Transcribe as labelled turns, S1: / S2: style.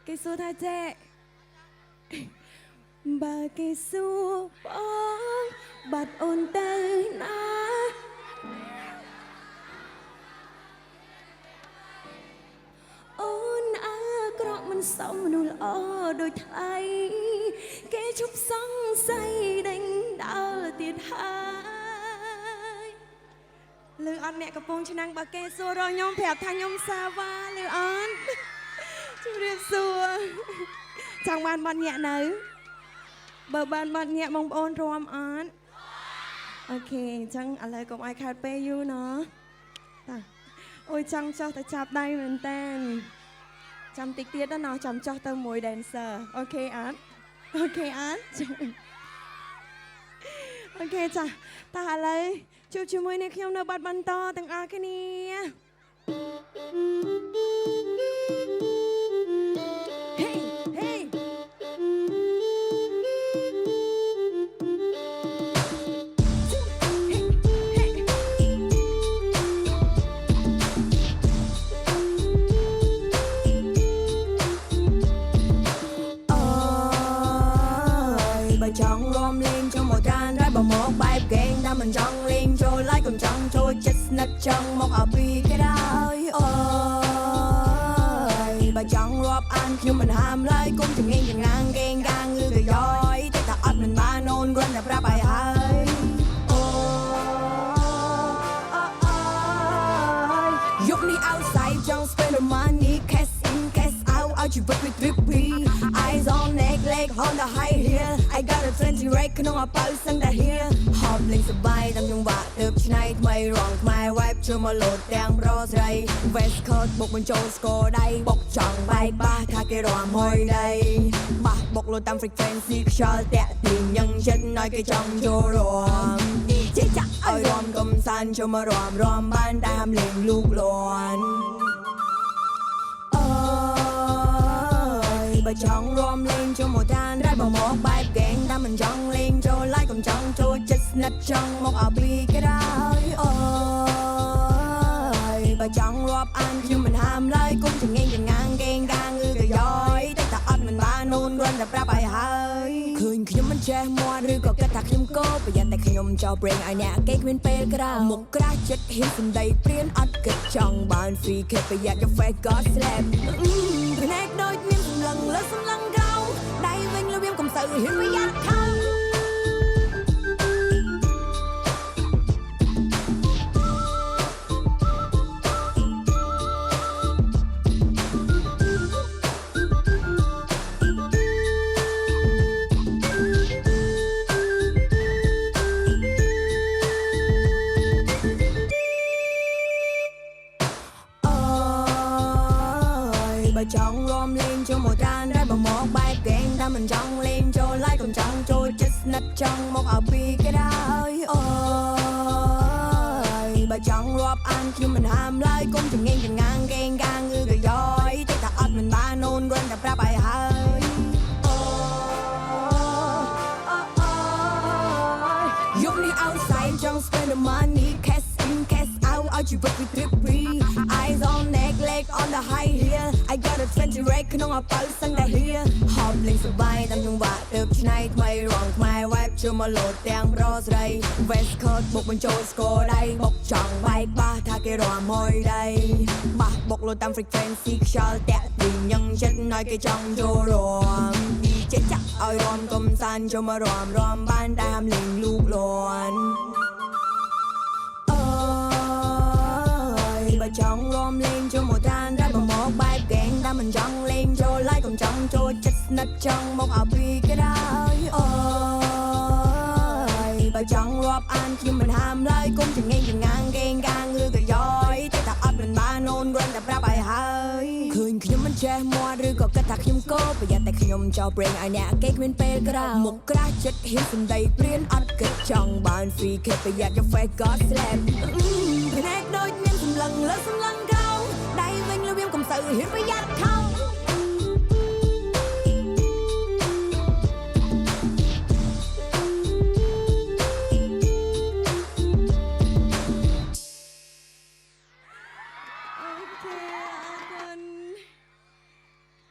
S1: គេសួរថាចេបើគេសួរបងបាត់អូនទៅណាអូនអើក្រក់មិនសមមនុស្សល្អដូចថ្លៃគេជប់សង្ស័យដេញដើរទៀតហើយលើអត់អ្នកកំពុងឆ្នាំងបើគេសួររកខ្ញុំប្រាប់ថាខ្ញុំសាវ៉ាលើអត់ជម្រាបសួរចង់បានបាត់ញាក់នៅបើបានបាត់ញាក់បងប្អូនរួមអត់អូខេអញ្ចឹងឥឡូវកុំឲ្យខាតពេលយូរណោះតាអូយចង់ចោះទៅចាប់ដៃមែនតើចាំតិចទៀតណាចាំចោះទៅមួយ dancer អូខេអត់អូខេអត់អូខេចាតើឥឡូវជួបជាមួយនឹងខ្ញុំនៅបាត់បន្តទាំងអស់គ្នាចង់រំលេងចូលមកតានរ៉ៃបើមកបែបកេងតែមិនចង់លេងចូលឡាយកុំចង់ចូលចិត្តស្និទ្ធចង់មកឲ្យពីគេដែរអូយបើចង់រាប់អានខ្ញុំមិនហាមឡើយគុំចងេងចងាងកេងកាងងឺក៏យ៉យតែថាអត់មិនបានអូនគ្រាន់តែប្រាប់ឲ្យហើយអូយប់នេះ outside ចង់ spend the money cash in cash out ឲ្យជីវិតវា trippy eyes on neck leg on the high heel I got a 20 rake ក្នុងអប៉ៅសឹងតែ here ហប់លេងសបាយតាមចង្វាក់ទើបឆ្នៃថ្មីរងខ្មែរ vibe ជួយមកលោតទាំងប្រស្រី West Coast បុកបញ្ចូលស្គរដៃបុកចង់បែកបាសថាគេរំហុយដៃបាសបុកលោតតាម frequency ខ្យល់តាក់ទាញញឹងចិត្តឲ្យគេចង់ចូលរួមជាចាក់ឲ្យរំកំសាន្តជួយមករំបានតាមលេងលូកលាន់បើចង់រំលេងចូលមកតានរ៉ៃបើមកបែបកេងតែមិនចង់លេងចូលឡាយកុំចង់ចូលចិត្តស្និទ្ធចង់មកឲ្យពីគេដែរអូយបើចង់រាប់អានខ្ញុំមិនហាមឡើយគុំចងេងចងាងកេងកាងងឺក៏យ៉យតែថាអត់មិនបាននូនគ្រាន់តែប្រាប់ឲ្យហើយឃើញខ្ញុំមិនចេះមាត់ឬក៏គិតថាខ្ញុំកោប្រយ័ត្នតែខ្ញុំចោលប្រេងឲ្យអ្នកគេគ្មានពេលក្រោយមុខក្រាស់ចិត្តហ៊ានសំដីព្រានអត់គិតចង់បាន free គេប្រយ័ត្ន your face got slap ភ្នែកដូចមានសម្លឹងលើសម្លឹងក្រោមដៃវិញលឿនកុំសូវហ៊ានប្រយ័ត្នខំចង់រំលេងចូលមកតានរ៉ៃបើមកបែបកេងតែមិនចង់លេងចូលឡាយកុំចង់ចូលចិត្តស្និទ្ធចង់មកឲ្យពីគេដែរអូយបើចង់រាប់អានខ្ញុំមិនហាមឡើយគុំចងេងចងាងកេងកាងងឺក៏យ៉យតែថាអត់មិនបាននូនគ្រាន់តែប្រាប់ឲ្យហើយយប់នេះ outside ចង់ spend the money cash in cash out ឲ្យជីវិតវា trippy eyes on neck leg on the high heel I got a 20 rake ក្នុងអប៉ៅសឹងតែ here ហប់លេងសបាយតាមចង្វាក់ទើបឆ្នៃថ្មីរងខ្មែរ vibe ជួយមកលោតទាំងប្រស្រី West Coast បុកបញ្ចូលស្គរដៃបុកចង់បែកបាសថាគេរំហុយដៃបាសបុកលោតតាម frequency ខ្យល់តាក់ទាញញឹងចិត្តឲ្យគេចង់ចូលរួមជាចាក់ឲ្យរំកំសាន្តចូលមករំបានតាមលេងលូកលាន់បើចង់រំលេងចូលមកតានរ៉ៃបើមកបែបកេងតែមិនចង់លេងចូលឡាយកុំចង់ចូលចិត្តស្និទ្ធចង់មកឲ្យពីគេដែរអូយបើចង់រាប់អានខ្ញុំមិនហាមឡើយគុំចងេងចងាងកេងកាងងឺក៏យ៉យតែថាអត់មិនបាននូនគ្រាន់តែប្រាប់ឲ្យហើយឃើញខ្ញុំមិនចេះមាត់ឬក៏គិតថាខ្ញុំកោប្រយ័ត្នតែខ្ញុំចោលប្រេងឲ្យអ្នកគេគ្មានពេលក្រោយមុខក្រាស់ចិត្តហ៊ានសំដីព្រានអត់គិតចង់បាន free គេប្រយ័ត្ន your face got slap ភ្នែកដូចមានសម្លឹងលើសម្លឹងក្រោមដៃវិញលឿនកុំសូវហ៊ានប្រយ័ត្នខំ